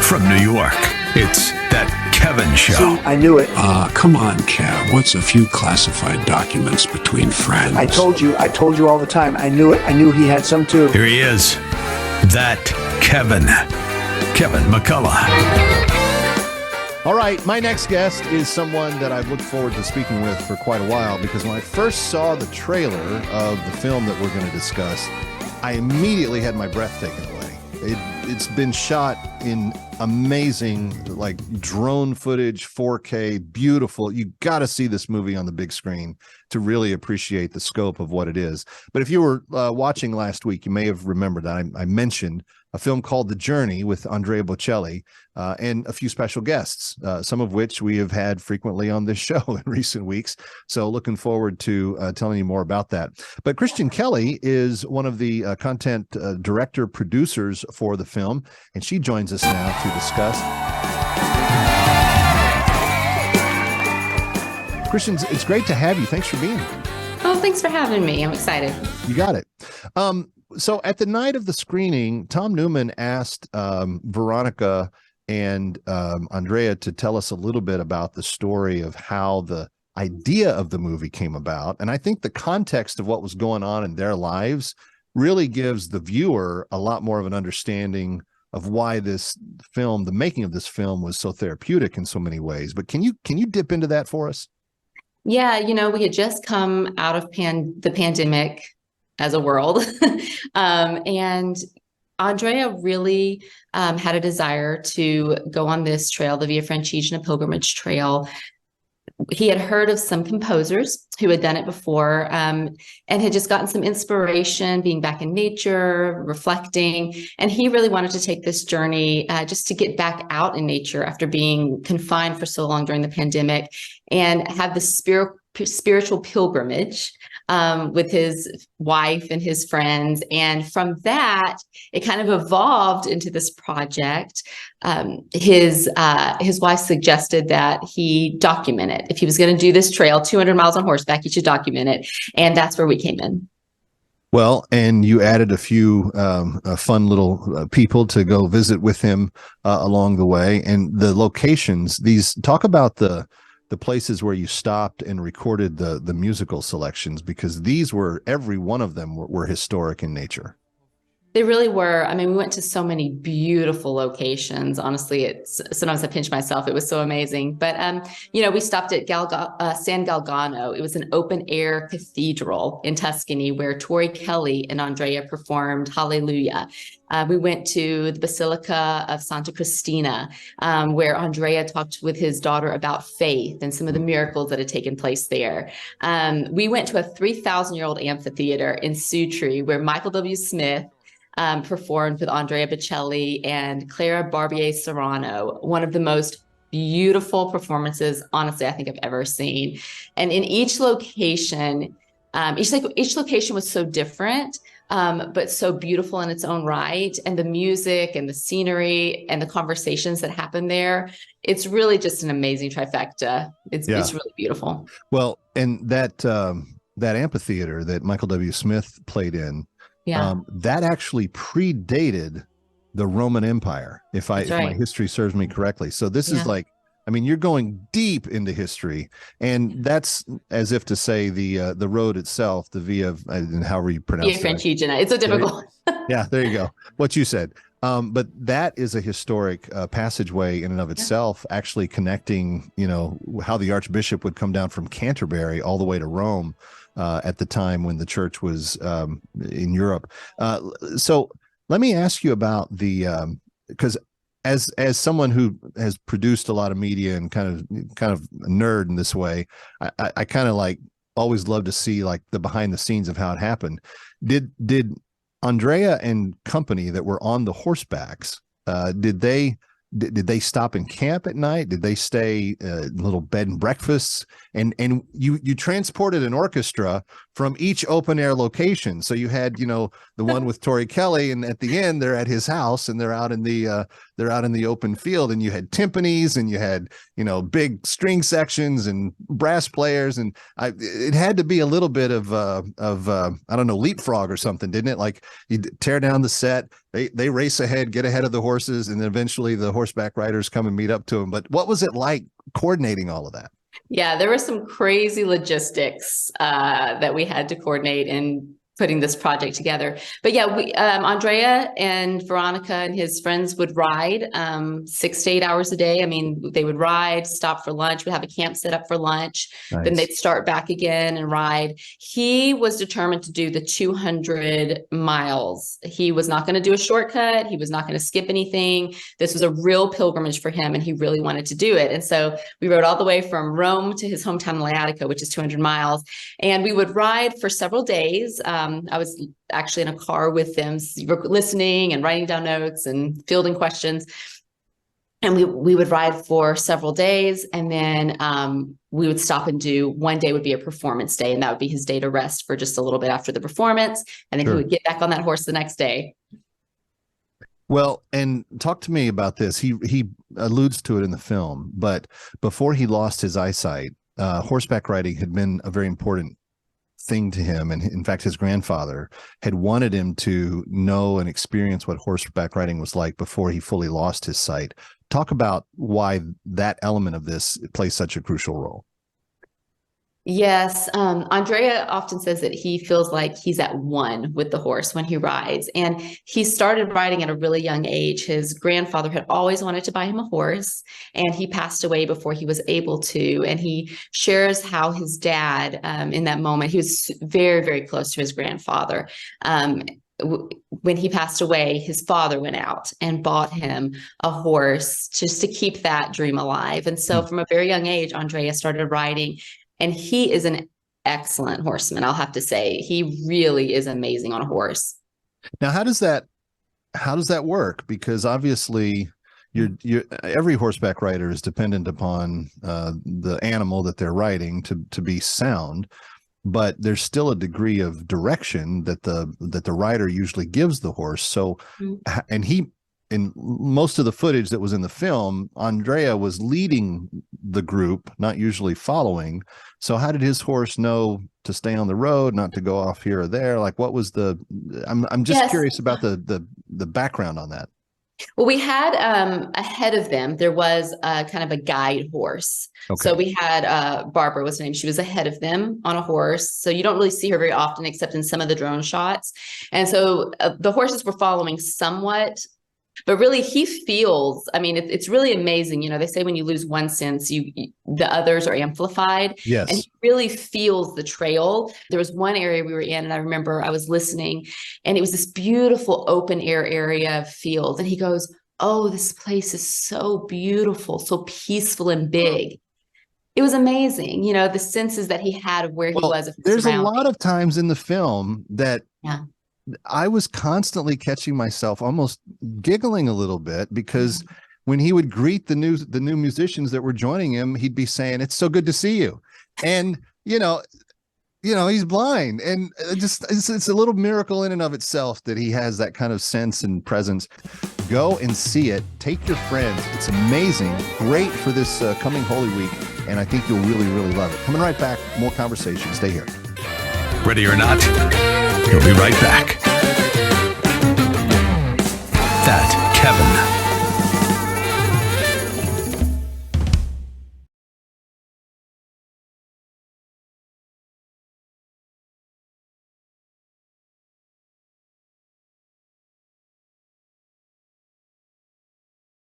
From New York, it's That Kevin Show. See, I knew it. Come on, Kev. What's a few classified documents between friends? I told you all the time. I knew it. I knew he had some too. Here he is, That Kevin McCullough. All right, my next guest is someone that I've looked forward to speaking with for quite a while, because when I first saw the trailer of the film that we're going to discuss, I immediately had my breath taken away. It's been shot in amazing, like, drone footage, 4K, beautiful. You got to see this movie on the big screen to really appreciate the scope of what it is. But if you were watching last week, you may have remembered that I mentioned a film called TheJourney with Andrea Bocelli and a few special guests, some of which we have had frequently on this show in recent weeks. So looking forward to telling you more about that. But Kristian Kelly is one of the content director producers for the film, and she joins us now to discuss. Kristian, it's great to have you. Thanks for being here. Oh, thanks for having me. I'm excited. You got it. So at the night of the screening, Tom Newman asked Veronica and Andrea to tell us a little bit about the story of how the idea of the movie came about. And I think the context of what was going on in their lives really gives the viewer a lot more of an understanding of why this film, the making of this film, was so therapeutic in so many ways. But can you dip into that for us? Yeah, we had just come out of the pandemic as a world. And Andrea really had a desire to go on this trail, the Via Francigena pilgrimage trail. He had heard of some composers who had done it before and had just gotten some inspiration being back in nature, reflecting. And he really wanted to take this journey just to get back out in nature after being confined for so long during the pandemic, and have the spiritual pilgrimage with his wife and his friends. And from that, it kind of evolved into this project. His wife suggested that he document it. If he was going to do this trail, 200 miles on horseback, he should document it. And that's where we came in. Well, and you added a few fun little people to go visit with him along the way. And the locations, talk about the places where you stopped and recorded the musical selections, because every one of them were historic in nature. They really were. I mean, we went to so many beautiful locations. Honestly, sometimes I pinch myself. It was so amazing. But, we stopped at San Galgano. It was an open air cathedral in Tuscany where Tori Kelly and Andrea performed Hallelujah. We went to the Basilica of Santa Cristina, where Andrea talked with his daughter about faith and some of the miracles that had taken place there. We went to a 3,000-year-old amphitheater in Sutri where Michael W. Smith performed with Andrea Bocelli and Clara Barbier Serrano, one of the most beautiful performances, honestly, I think I've ever seen. And in each location, each location was so different, but so beautiful in its own right. And the music and the scenery and the conversations that happened there, it's really just an amazing trifecta. It's really beautiful. Well, and that amphitheater that Michael W. Smith played in, that actually predated the Roman Empire, if my history serves me correctly. So this is you're going deep into history, and that's as if to say the road itself, the Via, however you pronounce it. Via Francigena. It's so difficult. Yeah, there you go. What you said. But that is a historic passageway in and of itself, actually connecting, how the Archbishop would come down from Canterbury all the way to Rome at the time when the church was in Europe. So let me ask you about because as someone who has produced a lot of media and kind of a nerd in this way, I kind of always love to see the behind the scenes of how it happened. Did Andrea and company that were on the horsebacks, did they stop and camp at night? Did they stay little bed and breakfasts? And you transported an orchestra from each open air location. So you had, the one with Tori Kelly, and at the end they're at his house and they're out in the open field, and you had timpanis and you had, big string sections and brass players. And it had to be a little bit of I don't know, leapfrog or something, didn't it? Like you tear down the set, they race ahead, get ahead of the horses, and then eventually the horseback riders come and meet up to them. But what was it like coordinating all of that? Yeah, there were some crazy logistics that we had to coordinate in putting this project together. But yeah, Andrea and Veronica and his friends would ride 6 to 8 hours a day. I mean, they would ride, stop for lunch. We'd have a camp set up for lunch. Nice. Then they'd start back again and ride. He was determined to do the 200 miles. He was not going to do a shortcut. He was not going to skip anything. This was a real pilgrimage for him, and he really wanted to do it. And so we rode all the way from Rome to his hometown, Laiatica, which is 200 miles. And we would ride for several days. I was actually in a car with them, listening and writing down notes and fielding questions. And we would ride for several days, and then we would stop and do, one day would be a performance day, and that would be his day to rest for just a little bit after the performance. And then he would get back on that horse the next day. Well, and talk to me about this. He alludes to it in the film, but before he lost his eyesight, horseback riding had been a very important thing to him. And in fact, his grandfather had wanted him to know and experience what horseback riding was like before he fully lost his sight. Talk about why that element of this plays such a crucial role. Yes. Andrea often says that he feels like he's at one with the horse when he rides. And he started riding at a really young age. His grandfather had always wanted to buy him a horse, and he passed away before he was able to. And he shares how his dad, in that moment, he was very, very close to his grandfather. When he passed away, his father went out and bought him a horse just to keep that dream alive. And so from a very young age, Andrea started riding. And he is an excellent horseman, I'll have to say. He really is amazing on a horse. Now, how does that work? Because obviously every horseback rider is dependent upon the animal that they're riding to be sound, but there's still a degree of direction that the rider usually gives the horse. So, and in most of the footage that was in the film, Andrea was leading the group, not usually following. So how did his horse know to stay on the road, not to go off here or there? Like, what was I'm just curious about the background on that. Well, we had ahead of them, there was kind of a guide horse. Okay. So we had Barbara was her name. She was ahead of them on a horse. So you don't really see her very often, except in some of the drone shots. And so the horses were following somewhat. But really, he feels, I mean, it's really amazing. You know, they say when you lose one sense, the others are amplified. Yes. And he really feels the trail. There was one area we were in, and I remember I was listening, and it was this beautiful open air area of fields. And he goes, "Oh, this place is so beautiful, so peaceful and big." It was amazing. You know, the senses that he had of where he was. There's a lot of times in the film that I was constantly catching myself almost giggling a little bit, because when he would greet the new musicians that were joining him, he'd be saying, "It's so good to see you." And, you know, he's blind, and it's a little miracle in and of itself that he has that kind of sense and presence. Go and see it. Take your friends. It's amazing. Great for this coming Holy Week. And I think you'll really, really love it. Coming right back. More conversation. Stay here. Ready or not, we'll be right back.